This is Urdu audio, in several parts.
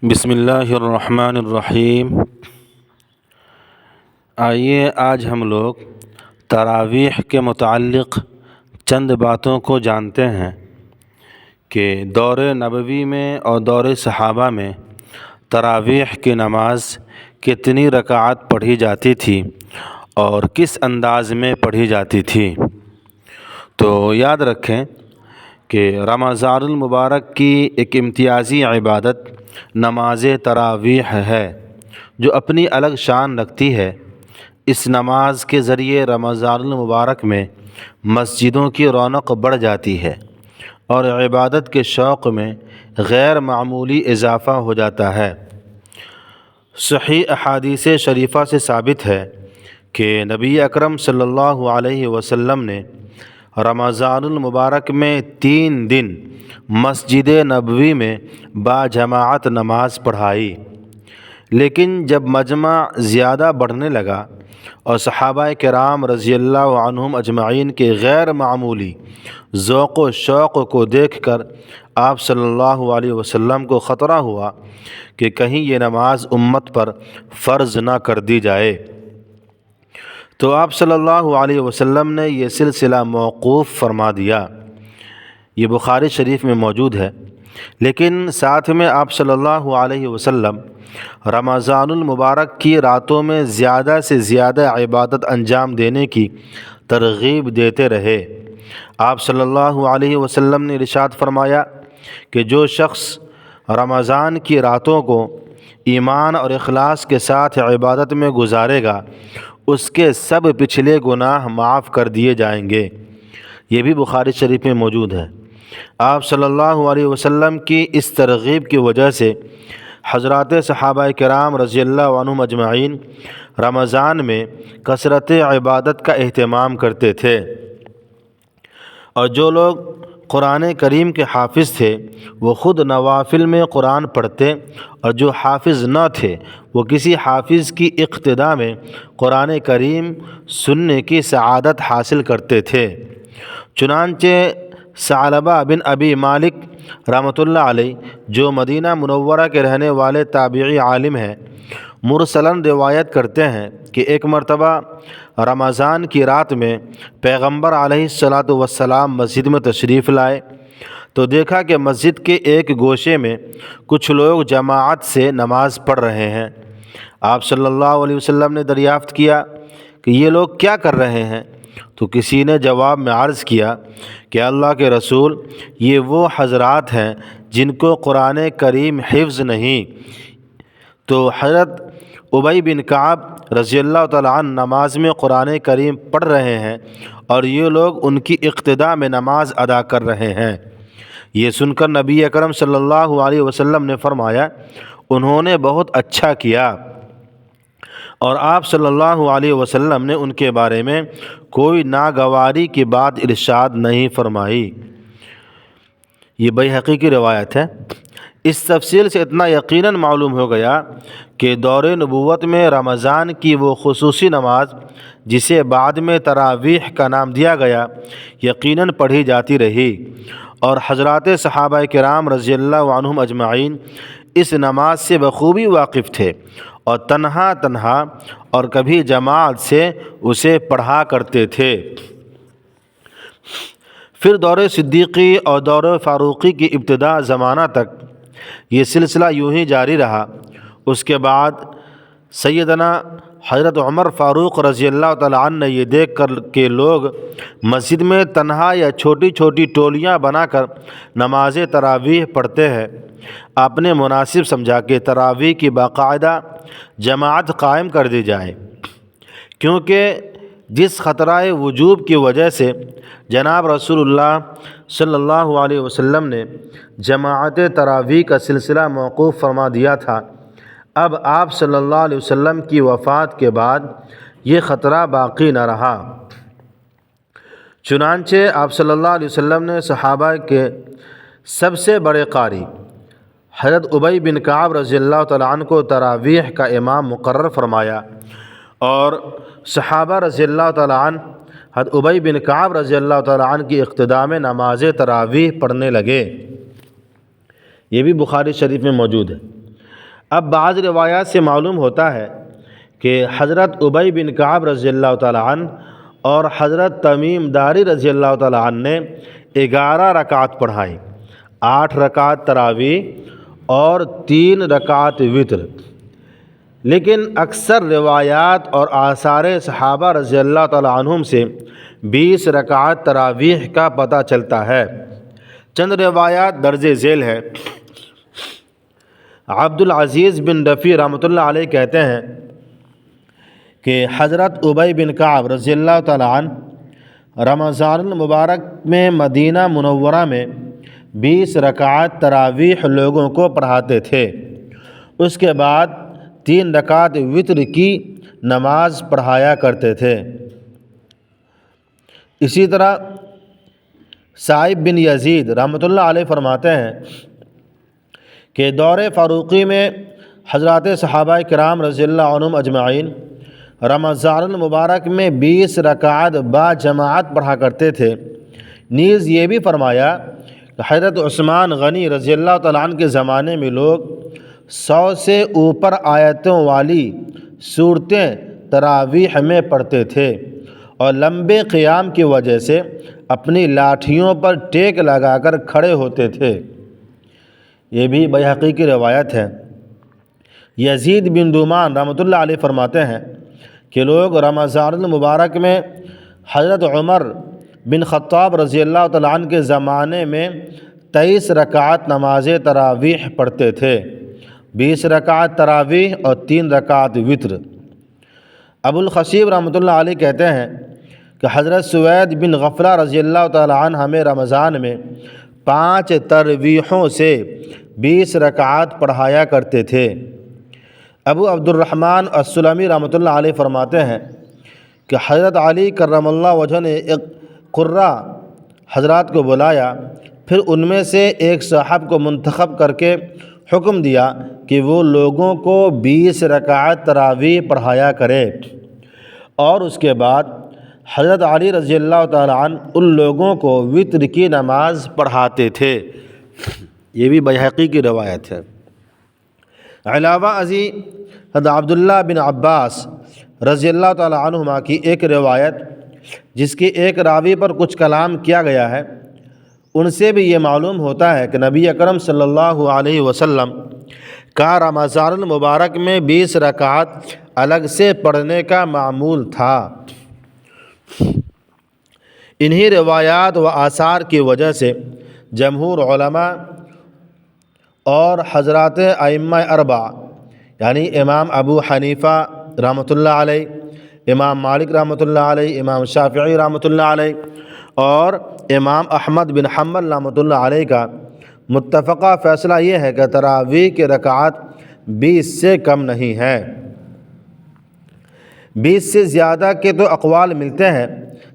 بسم اللہ الرحمن الرحیم۔ آئیے آج ہم لوگ تراویح کے متعلق چند باتوں کو جانتے ہیں کہ دور نبوی میں اور دور صحابہ میں تراویح کی نماز کتنی رکعات پڑھی جاتی تھی اور کس انداز میں پڑھی جاتی تھی۔ تو یاد رکھیں کہ رمضان المبارک کی ایک امتیازی عبادت نماز تراویح ہے جو اپنی الگ شان رکھتی ہے۔ اس نماز کے ذریعے رمضان المبارک میں مسجدوں کی رونق بڑھ جاتی ہے اور عبادت کے شوق میں غیر معمولی اضافہ ہو جاتا ہے۔ صحیح احادیث شریفہ سے ثابت ہے کہ نبی اکرم صلی اللہ علیہ وسلم نے رمضان المبارک میں 3 دن مسجد نبوی میں باجماعت نماز پڑھائی، لیکن جب مجمع زیادہ بڑھنے لگا اور صحابہ کرام رضی اللہ عنہم اجمعین کے غیر معمولی ذوق و شوق کو دیکھ کر آپ صلی اللہ علیہ وسلم کو خطرہ ہوا کہ کہیں یہ نماز امت پر فرض نہ کر دی جائے، تو آپ صلی اللہ علیہ وسلم نے یہ سلسلہ موقوف فرما دیا۔ یہ بخاری شریف میں موجود ہے، لیکن ساتھ میں آپ صلی اللہ علیہ وسلم رمضان المبارک کی راتوں میں زیادہ سے زیادہ عبادت انجام دینے کی ترغیب دیتے رہے۔ آپ صلی اللہ علیہ وسلم نے ارشاد فرمایا کہ جو شخص رمضان کی راتوں کو ایمان اور اخلاص کے ساتھ عبادت میں گزارے گا اس کے سب پچھلے گناہ معاف کر دیے جائیں گے۔ یہ بھی بخاری شریف میں موجود ہے۔ آپ صلی اللہ علیہ وسلم کی اس ترغیب کی وجہ سے حضرات صحابہ کرام رضی اللہ عنہم اجمعین رمضان میں کثرت عبادت کا اہتمام کرتے تھے، اور جو لوگ قرآن کریم کے حافظ تھے وہ خود نوافل میں قرآن پڑھتے، اور جو حافظ نہ تھے وہ کسی حافظ کی اقتداء میں قرآن کریم سننے کی سعادت حاصل کرتے تھے۔ چنانچہ ثعلبہ بن ابی مالک رحمۃ اللہ علیہ جو مدینہ منورہ کے رہنے والے تابعی عالم ہیں، مرسلاً روایت کرتے ہیں کہ ایک مرتبہ رمضان کی رات میں پیغمبر علیہ الصلاۃ والسلام مسجد میں تشریف لائے تو دیکھا کہ مسجد کے ایک گوشے میں کچھ لوگ جماعت سے نماز پڑھ رہے ہیں۔ آپ صلی اللہ علیہ وسلم نے دریافت کیا کہ یہ لوگ کیا کر رہے ہیں؟ تو کسی نے جواب میں عرض کیا کہ اللہ کے رسول، یہ وہ حضرات ہیں جن کو قرآن کریم حفظ نہیں۔ تو حضرت ابی بن کعب رضی اللہ تعالیٰ عنہ نماز میں قرآن کریم پڑھ رہے ہیں اور یہ لوگ ان کی اقتداء میں نماز ادا کر رہے ہیں۔ یہ سن کر نبی اکرم صلی اللہ علیہ وسلم نے فرمایا، انہوں نے بہت اچھا کیا، اور آپ صلی اللہ علیہ وسلم نے ان کے بارے میں کوئی ناگواری کی بات ارشاد نہیں فرمائی۔ یہ بیہقی کی روایت ہے۔ اس تفصیل سے اتنا یقیناً معلوم ہو گیا کہ دور نبوت میں رمضان کی وہ خصوصی نماز جسے بعد میں تراویح کا نام دیا گیا یقیناً پڑھی جاتی رہی، اور حضرات صحابہ کرام رضی اللہ عنہم اجمعین اس نماز سے بخوبی واقف تھے اور تنہا اور کبھی جماعت سے اسے پڑھا کرتے تھے۔ پھر دور صدیقی اور دور فاروقی کی ابتدا زمانہ تک یہ سلسلہ یوں ہی جاری رہا۔ اس کے بعد سیدنا حضرت عمر فاروق رضی اللہ تعالیٰ عنہ نے یہ دیکھ کر کہ لوگ مسجد میں تنہا یا چھوٹی چھوٹی ٹولیاں بنا کر نماز تراویح پڑھتے ہیں، آپ نے مناسب سمجھا کہ تراویح کی باقاعدہ جماعت قائم کر دی جائے، کیونکہ جس خطرہ وجوب کی وجہ سے جناب رسول اللہ صلی اللہ علیہ وسلم نے جماعت تراویح کا سلسلہ موقوف فرما دیا تھا، اب آپ صلی اللہ علیہ وسلم کی وفات کے بعد یہ خطرہ باقی نہ رہا۔ چنانچہ آپ صلی اللہ علیہ وسلم نے صحابہ کے سب سے بڑے قاری حضرت ابی بن کعب رضی اللہ تعالیٰ عنہ کو تراویح کا امام مقرر فرمایا، اور صحابہ رضی اللہ تعالیٰ عنہ حضرت ابی بن کعب رضی اللہ تعالیٰ عنہ کی اقتداء میں نماز تراویح پڑھنے لگے۔ یہ بھی بخاری شریف میں موجود ہے۔ اب بعض روایات سے معلوم ہوتا ہے کہ حضرت ابی بن کعب رضی اللہ تعالیٰ عنہ اور حضرت تمیم داری رضی اللہ تعالیٰ عنہ نے 11 رکعت پڑھائیں، 8 رکعت تراویح اور 3 رکعت وتر۔ لیکن اکثر روایات اور آثار صحابہ رضی اللہ تعالیٰ عنہم سے 20 رکعت تراویح کا پتہ چلتا ہے۔ چند روایات درج ذیل ہے۔ عبد العزیز بن رفیع رحمۃ اللہ علیہ کہتے ہیں کہ حضرت ابی بن کعب رضی اللہ تعالیٰ عنہ رمضان المبارک میں مدینہ منورہ میں 20 رکعت تراویح لوگوں کو پڑھاتے تھے، اس کے بعد 3 رکعت وتر کی نماز پڑھایا کرتے تھے۔ اسی طرح صائب بن یزید رحمۃ اللہ علیہ فرماتے ہیں کہ دور فاروقی میں حضرات صحابہ کرام رضی اللہ عنہم اجمعین رمضان المبارک میں 20 رکعت با جماعت پڑھا کرتے تھے۔ نیز یہ بھی فرمایا کہ حضرت عثمان غنی رضی اللہ تعالیٰ عنہ کے زمانے میں لوگ 100 سے اوپر آیتوں والی صورتیں تراویح میں پڑھتے تھے اور لمبے قیام کی وجہ سے اپنی لاٹھیوں پر ٹیک لگا کر کھڑے ہوتے تھے۔ یہ بھی بیہقی کی روایت ہے۔ یزید بن رومان رحمۃ اللہ علیہ فرماتے ہیں کہ لوگ رمضان المبارک میں حضرت عمر بن خطاب رضی اللہ تعالیٰ عنہ کے زمانے میں 23 رکعت نماز تراویح پڑھتے تھے، 20 رکعت تراویح اور 3 رکعت وتر۔ ابو الخصیب رحمۃ اللہ علیہ کہتے ہیں کہ حضرت سوید بن غفلہ رضی اللہ تعالیٰ عنہ ہمیں رمضان میں 5 تراویحوں سے 20 رکعات پڑھایا کرتے تھے۔ ابو عبد الرحمن السلمی رحمۃ اللہ علیہ فرماتے ہیں کہ حضرت علی کرم اللہ وجہ نے ایک قرہ حضرات کو بلایا، پھر ان میں سے ایک صاحب کو منتخب کر کے حکم دیا کہ وہ لوگوں کو 20 رکعت تراویح پڑھایا کرے، اور اس کے بعد حضرت علی رضی اللہ تعالیٰ عنہ ان لوگوں کو وتر کی نماز پڑھاتے تھے۔ یہ بھی بیہقی کی روایت ہے۔ علاوہ ازیں حضرت عبداللہ بن عباس رضی اللہ تعالیٰ عنہما کی ایک روایت جس کی ایک راوی پر کچھ کلام کیا گیا ہے، ان سے بھی یہ معلوم ہوتا ہے کہ نبی اکرم صلی اللہ علیہ وسلم کا رمضان المبارک میں 20 رکعت الگ سے پڑھنے کا معمول تھا۔ انہی روایات و آثار کی وجہ سے جمہور علماء اور حضرات ائمہ اربعہ یعنی امام ابو حنیفہ رحمۃ اللہ علیہ، امام مالک رحمۃ اللہ علیہ، امام شافعی رحمۃ اللہ علیہ اور امام احمد بن حنبل رحمۃ اللہ علیہ کا متفقہ فیصلہ یہ ہے کہ تراویح کے رکعات 20 سے کم نہیں ہے۔ 20 سے زیادہ کے تو اقوال ملتے ہیں،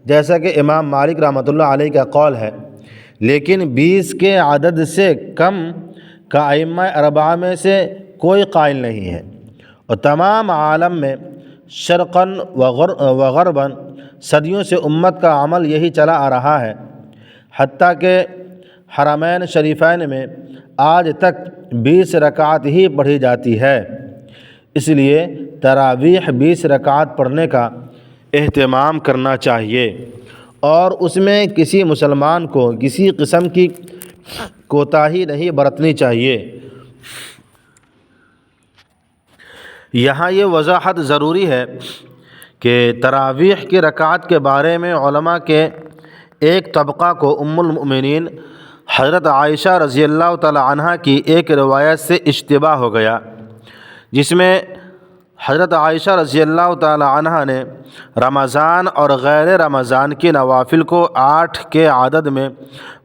جیسا کہ امام مالک رحمۃ اللہ علیہ کا قول ہے، لیکن 20 کے عدد سے کم کا ائمہ اربعہ میں سے کوئی قائل نہیں ہے، اور تمام عالم میں شرقاً و غرباً صدیوں سے امت کا عمل یہی چلا آ رہا ہے، حتیٰ کہ حرمین شریفین میں آج تک 20 رکعت ہی پڑھی جاتی ہے۔ اس لیے تراویح 20 رکعت پڑھنے کا اہتمام کرنا چاہیے، اور اس میں کسی مسلمان کو کسی قسم کی کوتاہی نہیں برتنی چاہیے۔ یہاں یہ وضاحت ضروری ہے کہ تراویح کی رکعت کے بارے میں علماء کے ایک طبقہ کو ام المؤمنین حضرت عائشہ رضی اللہ تعالی عنہا کی ایک روایت سے اشتباہ ہو گیا، جس میں حضرت عائشہ رضی اللہ تعالی عنہا نے رمضان اور غیر رمضان کی نوافل کو 8 کے عدد میں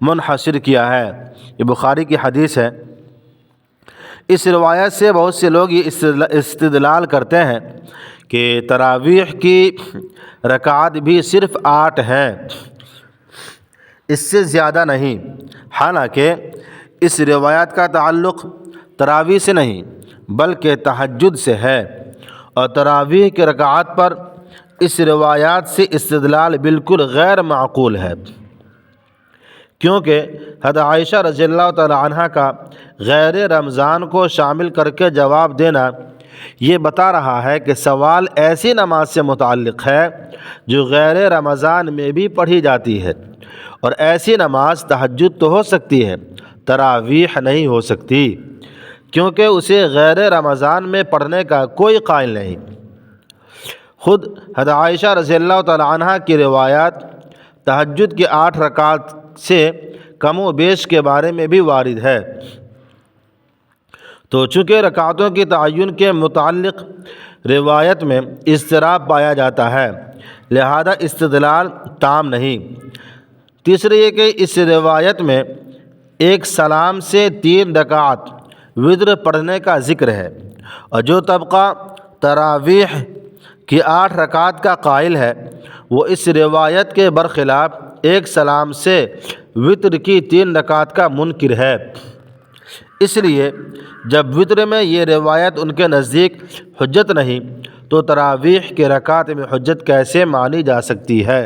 منحصر کیا ہے۔ یہ بخاری کی حدیث ہے۔ اس روایت سے بہت سے لوگ یہ استدلال کرتے ہیں کہ تراویح کی رکعات بھی صرف 8 ہیں، اس سے زیادہ نہیں، حالانکہ اس روایت کا تعلق تراویح سے نہیں بلکہ تہجد سے ہے، اور تراویح کی رکعات پر اس روایات سے استدلال بالکل غیر معقول ہے، کیونکہ حضرت عائشہ رضی اللہ تعالی عنہ کا غیر رمضان کو شامل کر کے جواب دینا یہ بتا رہا ہے کہ سوال ایسی نماز سے متعلق ہے جو غیر رمضان میں بھی پڑھی جاتی ہے، اور ایسی نماز تہجد تو ہو سکتی ہے، تراویح نہیں ہو سکتی، کیونکہ اسے غیر رمضان میں پڑھنے کا کوئی قائل نہیں۔ خود حضرت عائشہ رضی اللہ تعالی عنہ کی روایات تہجد کی 8 رکعات سے کم و بیش کے بارے میں بھی وارد ہے، تو چونکہ رکعتوں کی تعین کے متعلق روایت میں اضطراب پایا جاتا ہے، لہذا استدلال تام نہیں۔ تیسرے یہ کہ اس روایت میں ایک سلام سے 3 رکعت وتر پڑھنے کا ذکر ہے، اور جو طبقہ تراویح کی 8 رکعت کا قائل ہے وہ اس روایت کے برخلاف ایک سلام سے وتر کی 3 رکعت کا منکر ہے۔ اس لیے جب وتر میں یہ روایت ان کے نزدیک حجت نہیں تو تراویح کے رکعت میں حجت کیسے مانی جا سکتی ہے؟